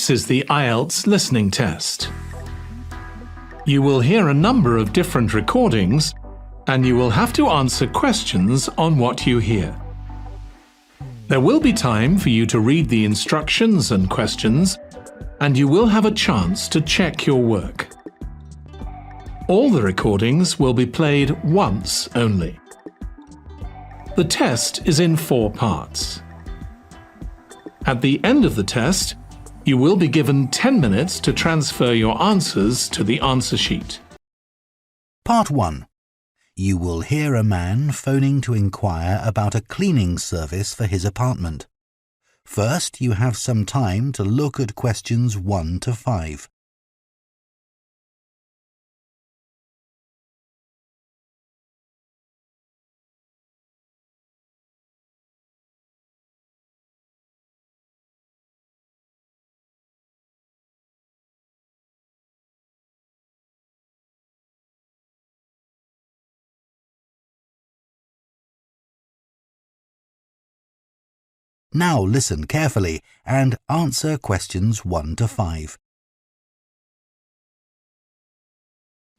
This is the IELTS listening test. You will hear a number of different recordings and you will have to answer questions on what you hear. There will be time for you to read the instructions and questions, and you will have a chance to check your work. All the recordings will be played once only. The test is in 4 parts. At the end of the test, you will be given 10 minutes to transfer your answers to the answer sheet. Part 1. You will hear a man phoning to inquire about a cleaning service for his apartment. First, you have some time to look at questions 1 to 5. Now listen carefully and answer questions 1 to 5.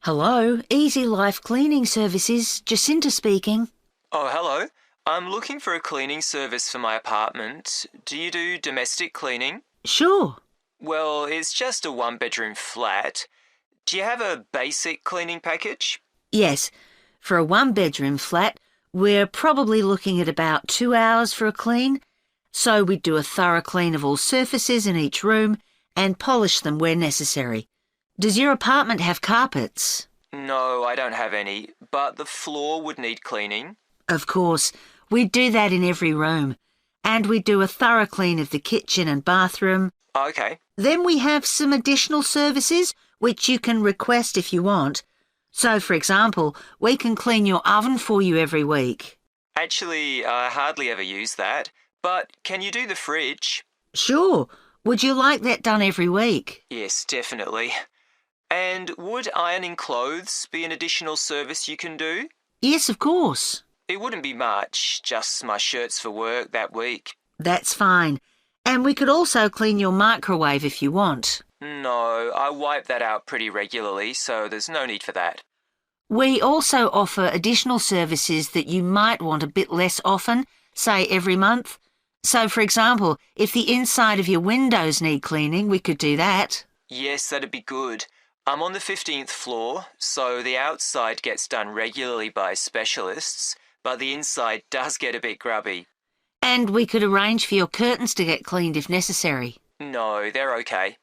Hello, Easy Life Cleaning Services, Jacinta speaking. Oh, hello. I'm looking for a cleaning service for my apartment. Do you do domestic cleaning? Sure. Well, it's just a 1-bedroom flat. Do you have a basic cleaning package? Yes, for a 1-bedroom flat, we're probably looking at about 2 hours for a clean. So we do a thorough clean of all surfaces in each room and polish them where necessary. Does your apartment have carpets? No, I don't have any, but the floor would need cleaning. Of course, we do that in every room. And we do a thorough clean of the kitchen and bathroom. Okay. Then we have some additional services which you can request if you want. So, for example, we can clean your oven for you every week. Actually, I hardly ever use that. But can you do the fridge? Sure. Would you like that done every week? Yes, definitely. And would ironing clothes be an additional service you can do? Yes, of course. It wouldn't be much, just my shirts for work that week. That's fine. And we could also clean your microwave if you want. No, I wipe that out pretty regularly, so there's no need for that. We also offer additional services that you might want a bit less often, say every month. So, for example, if the inside of your windows need cleaning, we could do that. Yes, that'd be good. I'm on the 15th floor, so the outside gets done regularly by specialists, but the inside does get a bit grubby. And we could arrange for your curtains to get cleaned if necessary. No, they're okay.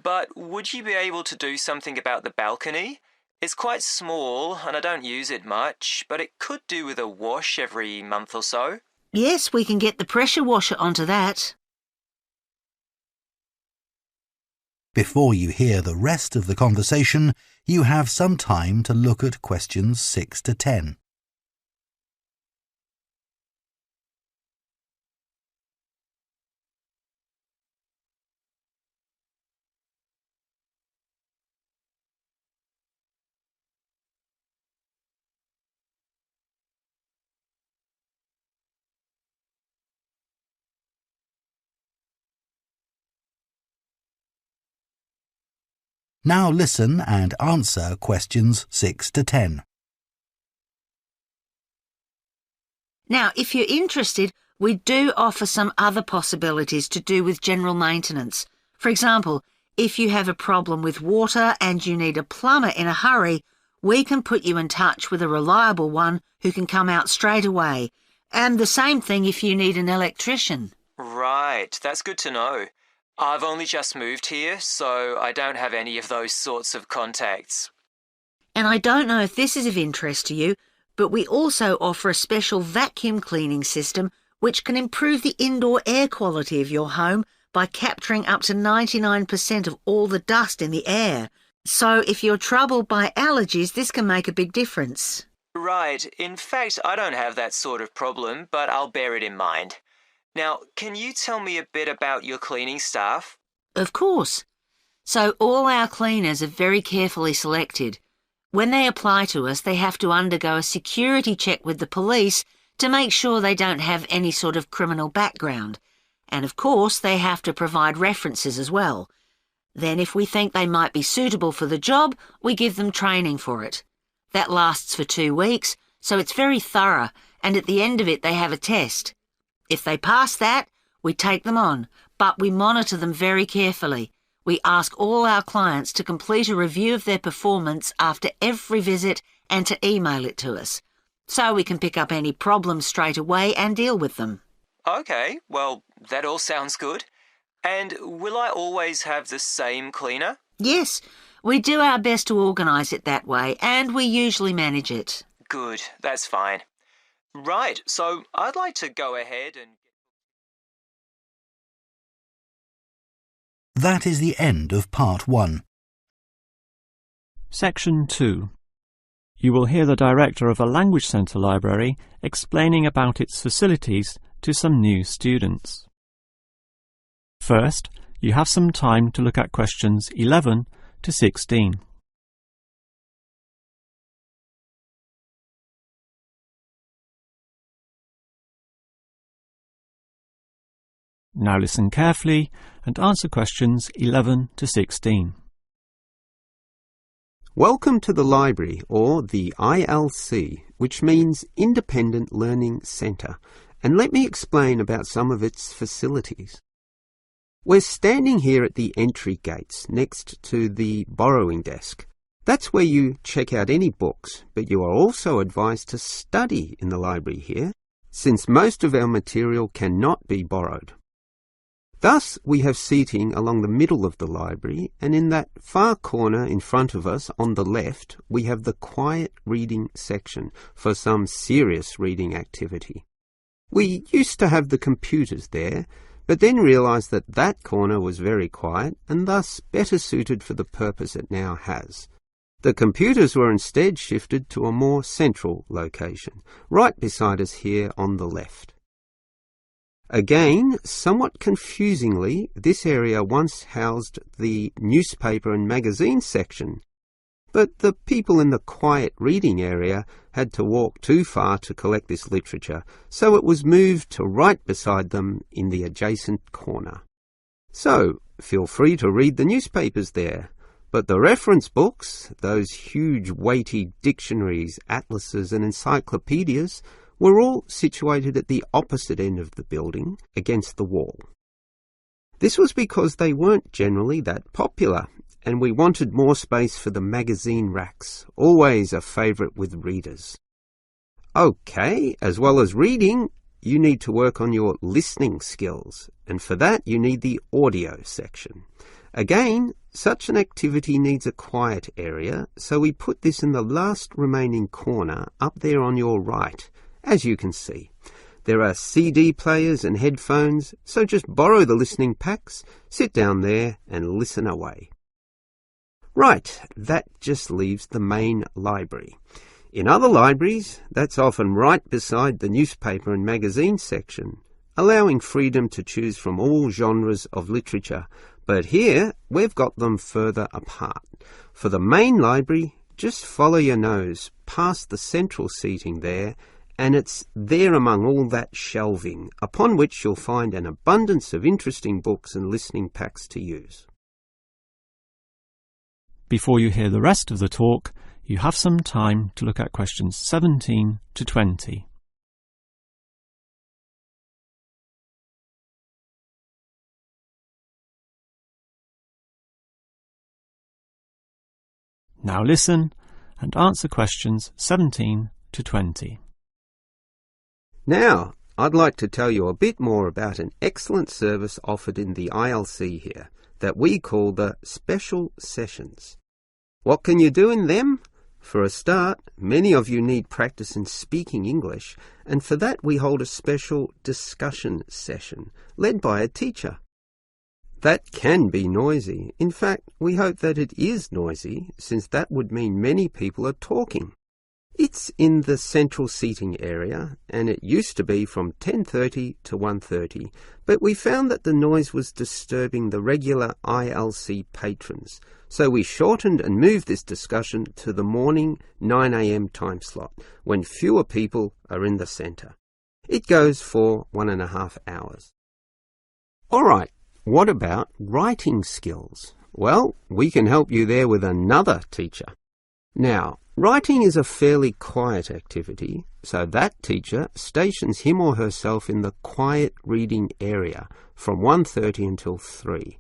But would you be able to do something about the balcony? It's quite small and I don't use it much, but it could do with a wash every month or so. Yes, we can get the pressure washer onto that. Before you hear the rest of the conversation, you have some time to look at questions 6 to 10. Now listen and answer questions 6 to 10. Now, if you're interested, we do offer some other possibilities to do with general maintenance. For example, if you have a problem with water and you need a plumber in a hurry, we can put you in touch with a reliable one who can come out straight away. And the same thing if you need an electrician. Right, that's good to know. I've only just moved here, so I don't have any of those sorts of contacts. And I don't know if this is of interest to you, but we also offer a special vacuum cleaning system which can improve the indoor air quality of your home by capturing up to 99% of all the dust in the air. So if you're troubled by allergies, this can make a big difference. Right, in fact, I don't have that sort of problem, but I'll bear it in mind. Now, can you tell me a bit about your cleaning staff? Of course. So all our cleaners are very carefully selected. When they apply to us, they have to undergo a security check with the police to make sure they don't have any sort of criminal background. And of course, they have to provide references as well. Then if we think they might be suitable for the job, we give them training for it. That lasts for 2 weeks, so it's very thorough, and at the end of it they have a test. If they pass that, we take them on, but we monitor them very carefully. We ask all our clients to complete a review of their performance after every visit and to email it to us, so we can pick up any problems straight away and deal with them. Okay, well, that all sounds good. And will I always have the same cleaner? Yes, we do our best to organise it that way, and we usually manage it. Good, that's fine. Right, so I'd like to go ahead and... That is the end of Part 1. Section 2. You will hear the director of a Language Centre library explaining about its facilities to some new students. First, you have some time to look at questions 11 to 16. Now listen carefully and answer questions 11 to 16. Welcome to the library, or the ILC, which means Independent Learning Centre, and let me explain about some of its facilities. We're standing here at the entry gates next to the borrowing desk. That's where you check out any books, but you are also advised to study in the library here, since most of our material cannot be borrowed. Thus, we have seating along the middle of the library, and in that far corner in front of us on the left, we have the quiet reading section for some serious reading activity. We used to have the computers there, but then realised that that corner was very quiet and thus better suited for the purpose it now has. The computers were instead shifted to a more central location, right beside us here on the left. Again, somewhat confusingly, this area once housed the newspaper and magazine section, but the people in the quiet reading area had to walk too far to collect this literature, so it was moved to right beside them in the adjacent corner. So, feel free to read the newspapers there, but the reference books, those huge weighty dictionaries, atlases and encyclopedias, were all situated at the opposite end of the building, against the wall. This was because they weren't generally that popular, and we wanted more space for the magazine racks, always a favourite with readers. OK, as well as reading, you need to work on your listening skills, and for that you need the audio section. Again, such an activity needs a quiet area, so we put this in the last remaining corner up there on your right. As you can see, there are CD players and headphones, so just borrow the listening packs, sit down there and listen away. Right, that just leaves the main library. In other libraries, that's often right beside the newspaper and magazine section, allowing freedom to choose from all genres of literature, but here we've got them further apart. For the main library, just follow your nose past the central seating there, and it's there among all that shelving, upon which you'll find an abundance of interesting books and listening packs to use. Before you hear the rest of the talk, you have some time to look at questions 17 to 20. Now listen and answer questions 17 to 20. Now, I'd like to tell you a bit more about an excellent service offered in the ILC here that we call the Special Sessions. What can you do in them? For a start, many of you need practice in speaking English, and for that we hold a special discussion session, led by a teacher. That can be noisy. In fact, we hope that it is noisy, since that would mean many people are talking. It's in the central seating area, and it used to be from 10:30 to 1:30, but we found that the noise was disturbing the regular ILC patrons, so we shortened and moved this discussion to the morning 9 a.m. time slot, when fewer people are in the centre. It goes for 1.5 hours. All right, what about writing skills? Well, we can help you there with another teacher. Now, writing is a fairly quiet activity, so that teacher stations him or herself in the quiet reading area from 1:30 until 3.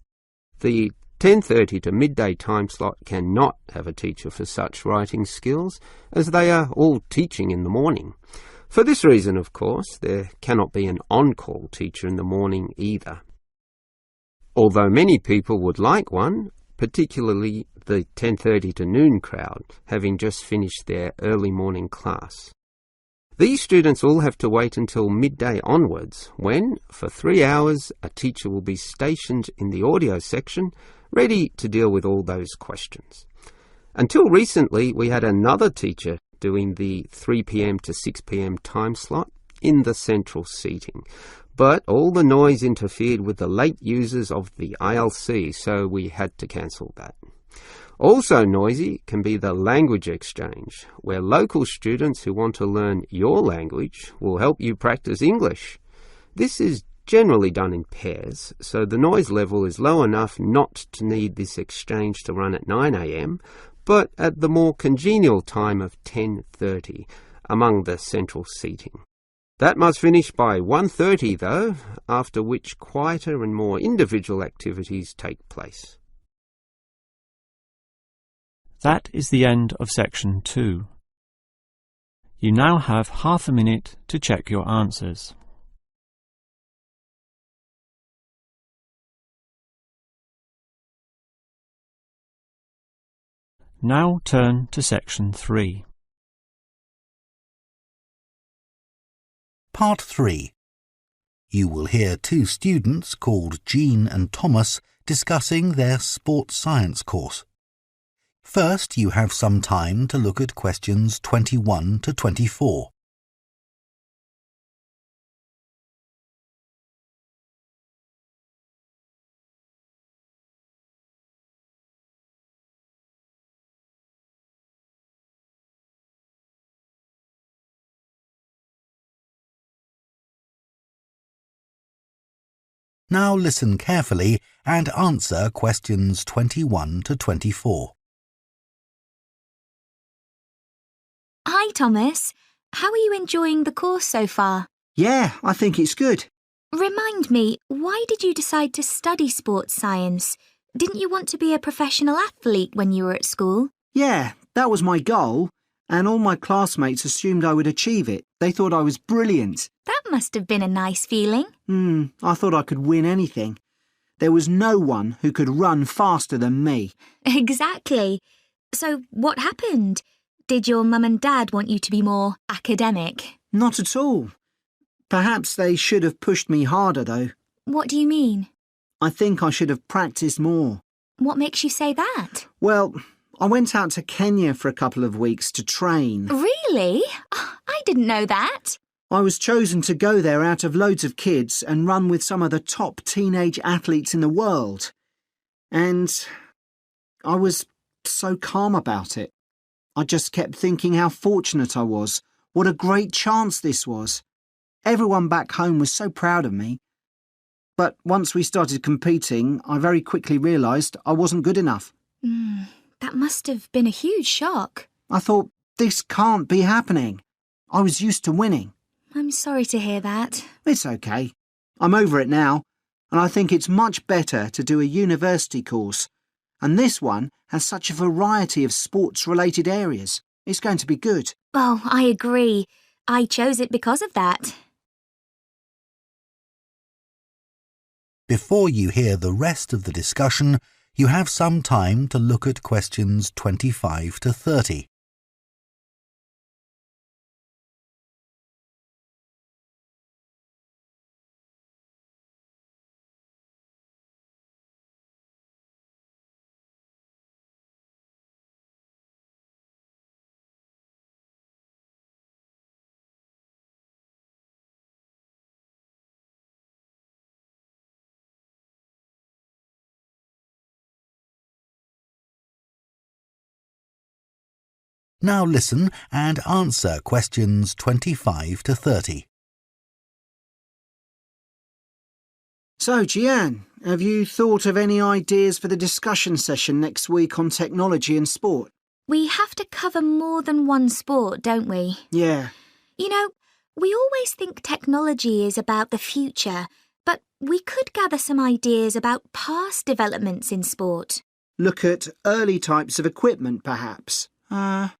The 10:30 to midday time slot cannot have a teacher for such writing skills, as they are all teaching in the morning. For this reason, of course, there cannot be an on-call teacher in the morning either. Although many people would like one, particularly the 10:30 to noon crowd, having just finished their early morning class. These students all have to wait until midday onwards, when, for 3 hours, a teacher will be stationed in the audio section, ready to deal with all those questions. Until recently, we had another teacher doing the 3 p.m. to 6 p.m. time slot in the central seating. But all the noise interfered with the late users of the IELTS, so we had to cancel that. Also noisy can be the language exchange, where local students who want to learn your language will help you practice English. This is generally done in pairs, so the noise level is low enough not to need this exchange to run at 9 a.m, but at the more congenial time of 10:30 among the central seating. That must finish by 1:30 though, after which quieter and more individual activities take place. That is the end of section 2. You now have half a minute to check your answers. Now turn to section 3. Part 3. You will hear two students called Jean and Thomas discussing their sports science course. First, you have some time to look at questions 21 to 24. Now listen carefully and answer questions 21 to 24. Hi, Thomas. How are you enjoying the course so far? Yeah, I think it's good. Remind me, why did you decide to study sports science? Didn't you want to be a professional athlete when you were at school? Yeah, that was my goal, and all my classmates assumed I would achieve it. They thought I was brilliant. That must have been a nice feeling. I thought I could win anything. There was no one who could run faster than me. Exactly. So what happened? Did your mum and dad want you to be more academic? Not at all. Perhaps they should have pushed me harder, though. What do you mean? I think I should have practiced more. What makes you say that? Well, I went out to Kenya for a couple of weeks to train. Really? I didn't know that. I was chosen to go there out of loads of kids and run with some of the top teenage athletes in the world. And I was so calm about it. I just kept thinking how fortunate I was, what a great chance this was. Everyone back home was so proud of me. But once we started competing, I very quickly realised I wasn't good enough. That must have been a huge shock. I thought, this can't be happening. I was used to winning. I'm sorry to hear that. It's okay. I'm over it now, and I think it's much better to do a university course. And this one has such a variety of sports-related areas. It's going to be good. Oh, I agree. I chose it because of that. Before you hear the rest of the discussion, you have some time to look at questions 25 to 30. Now listen and answer questions 25 to 30. So, Jian, Have you thought of any ideas for the discussion session next week on technology and sport? We have to cover more than one sport, don't we? Yeah. You know, we always think technology is about the future, but we could gather some ideas about past developments in sport. Look at early types of equipment, perhaps. I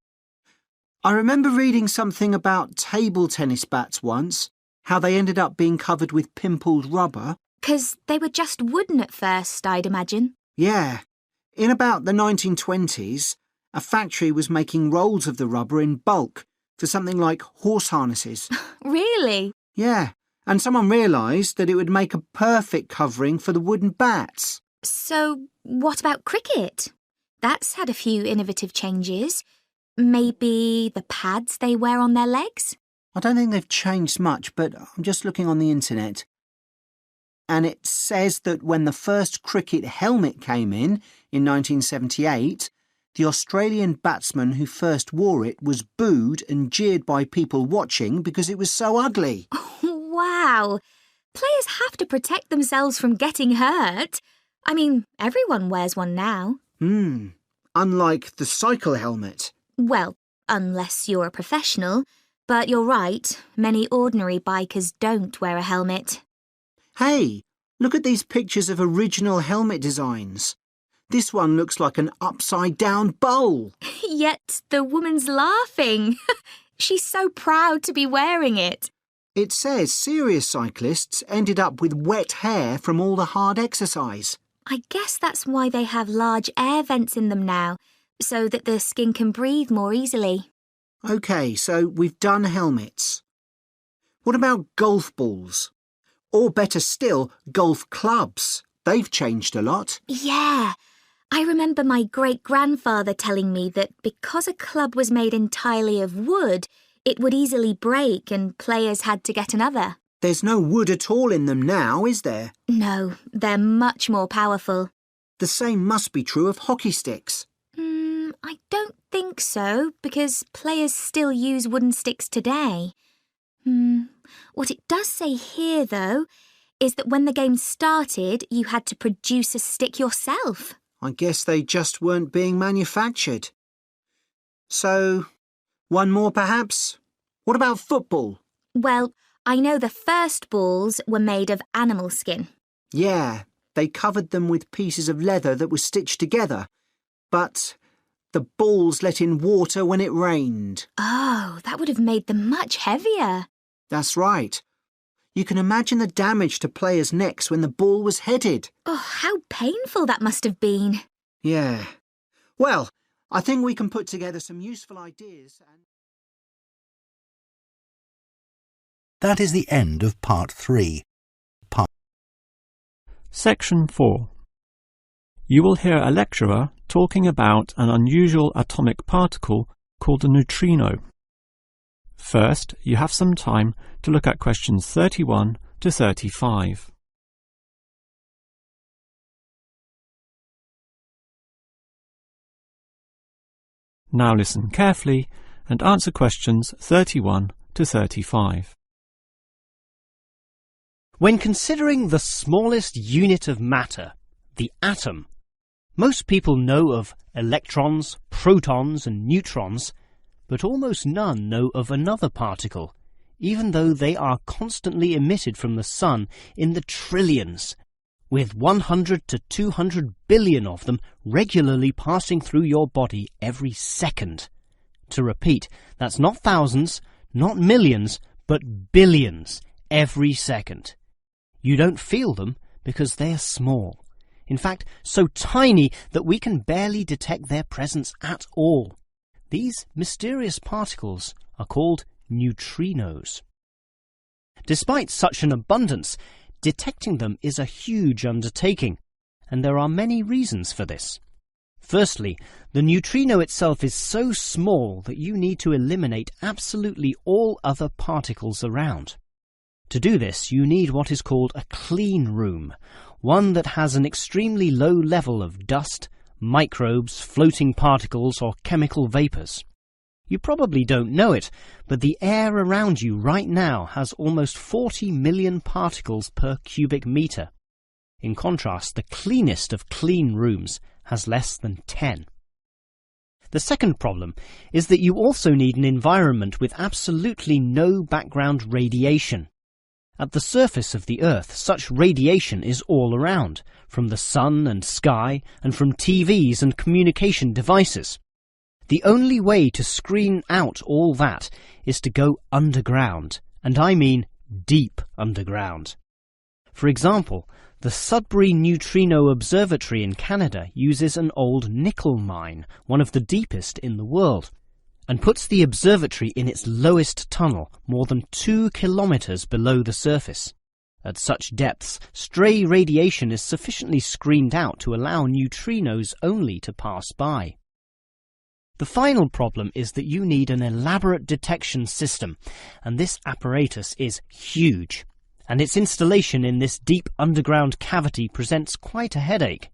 remember reading something about table tennis bats once, how they ended up being covered with pimpled rubber. 'Cause they were just wooden at first, I'd imagine. Yeah. In about the 1920s, a factory was making rolls of the rubber in bulk for something like horse harnesses. Really? Yeah, and someone realised that it would make a perfect covering for the wooden bats. So, what about cricket? That's had a few innovative changes. Maybe the pads they wear on their legs? I don't think they've changed much, but I'm just looking on the internet. And it says that when the first cricket helmet came in 1978, the Australian batsman who first wore it was booed and jeered by people watching because it was so ugly. Wow! Players have to protect themselves from getting hurt. I mean, everyone wears one now. Unlike the cycle helmet. Well, unless you're a professional. But you're right, many ordinary bikers don't wear a helmet. Hey, look at these pictures of original helmet designs. This one looks like an upside-down bowl. Yet the woman's laughing. She's so proud to be wearing it. It says serious cyclists ended up with wet hair from all the hard exercise. I guess that's why they have large air vents in them now, so that the skin can breathe more easily. OK, so we've done helmets. What about golf balls? Or better still, golf clubs. They've changed a lot. Yeah. I remember my great-grandfather telling me that because a club was made entirely of wood, it would easily break and players had to get another. There's no wood at all in them now, is there? No, they're much more powerful. The same must be true of hockey sticks. I don't think so, because players still use wooden sticks today. What it does say here, though, is that when the game started, you had to produce a stick yourself. I guess they just weren't being manufactured. So, one more perhaps? What about football? Well, I know the first balls were made of animal skin. Yeah, they covered them with pieces of leather that were stitched together. But the balls let in water when it rained. Oh, that would have made them much heavier. That's right. You can imagine the damage to players' necks when the ball was headed. Oh, how painful that must have been. Yeah. Well, I think we can put together some useful ideas and... That is the end of part 3. Section 4. You will hear a lecturer talking about an unusual atomic particle called a neutrino. First, you have some time to look at questions 31 to 35. Now listen carefully and answer questions 31 to 35. When considering the smallest unit of matter, the atom, most people know of electrons, protons and neutrons, but almost none know of another particle, even though they are constantly emitted from the sun in the trillions, with 100 to 200 billion of them regularly passing through your body every second. To repeat, that's not thousands, not millions, but billions every second. You don't feel them because they are small. In fact, so tiny that we can barely detect their presence at all. These mysterious particles are called neutrinos. Despite such an abundance, detecting them is a huge undertaking, and there are many reasons for this. Firstly, the neutrino itself is so small that you need to eliminate absolutely all other particles around. To do this, you need what is called a clean room, one that has an extremely low level of dust, microbes, floating particles, or chemical vapors. You probably don't know it, but the air around you right now has almost 40 million particles per cubic meter. In contrast, the cleanest of clean rooms has less than 10. The second problem is that you also need an environment with absolutely no background radiation. At the surface of the Earth, such radiation is all around, from the sun and sky, and from TVs and communication devices. The only way to screen out all that is to go underground, and I mean deep underground. For example, the Sudbury Neutrino Observatory in Canada uses an old nickel mine, one of the deepest in the world, and puts the observatory in its lowest tunnel, more than 2 kilometers below the surface. At such depths, stray radiation is sufficiently screened out to allow neutrinos only to pass by. The final problem is that you need an elaborate detection system, and this apparatus is huge, and its installation in this deep underground cavity presents quite a headache.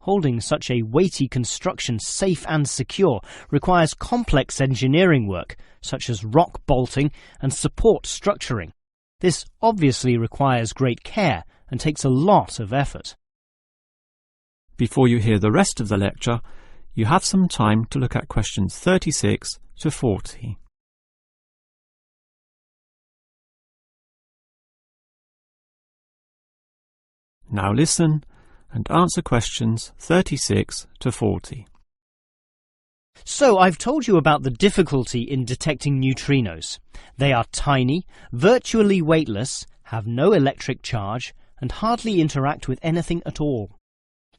Holding such a weighty construction safe and secure requires complex engineering work, such as rock bolting and support structuring. This obviously requires great care and takes a lot of effort. Before you hear the rest of the lecture, you have some time to look at questions 36 to 40. Now listen and answer questions 36 to 40. So I've told you about the difficulty in detecting neutrinos. They are tiny, virtually weightless, have no electric charge, and hardly interact with anything at all.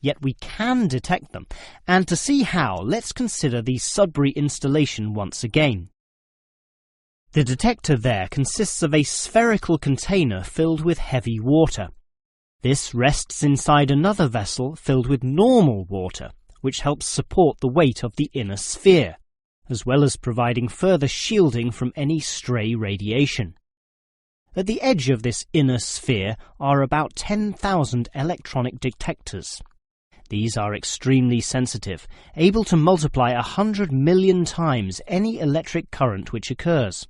Yet we can detect them, and to see how, let's consider the Sudbury installation once again. The detector there consists of a spherical container filled with heavy water. This rests inside another vessel filled with normal water, which helps support the weight of the inner sphere, as well as providing further shielding from any stray radiation. At the edge of this inner sphere are about 10,000 electronic detectors. These are extremely sensitive, able to multiply 100 million times any electric current which occurs.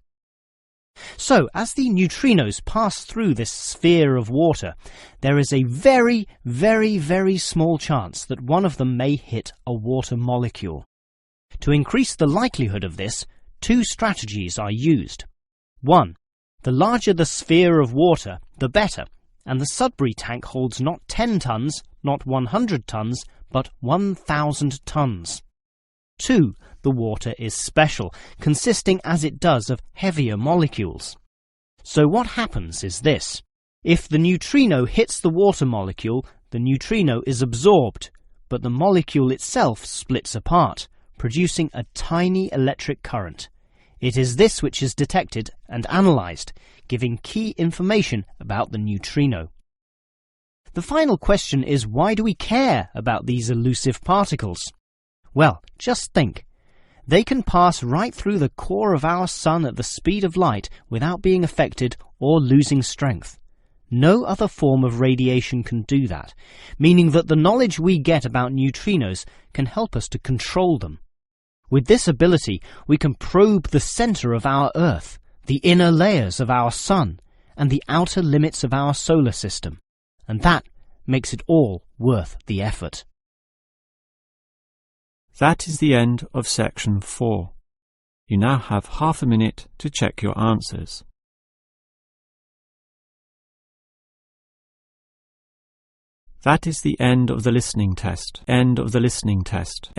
So, as the neutrinos pass through this sphere of water, there is a very, very, very small chance that one of them may hit a water molecule. To increase the likelihood of this, 2 strategies are used. 1. The larger the sphere of water, the better, and the Sudbury tank holds not 10 tons, not 100 tons, but 1,000 tons. 2. The water is special, consisting as it does of heavier molecules. So what happens is this. If the neutrino hits the water molecule, the neutrino is absorbed, but the molecule itself splits apart, producing a tiny electric current. It is this which is detected and analysed, giving key information about the neutrino. The final question is, why do we care about these elusive particles? Well, just think. They can pass right through the core of our sun at the speed of light without being affected or losing strength. No other form of radiation can do that, meaning that the knowledge we get about neutrinos can help us to control them. With this ability, we can probe the center of our Earth, the inner layers of our sun, and the outer limits of our solar system. And that makes it all worth the effort. That is the end of section 4. You now have half a minute to check your answers. That is the end of the listening test. End of the listening test.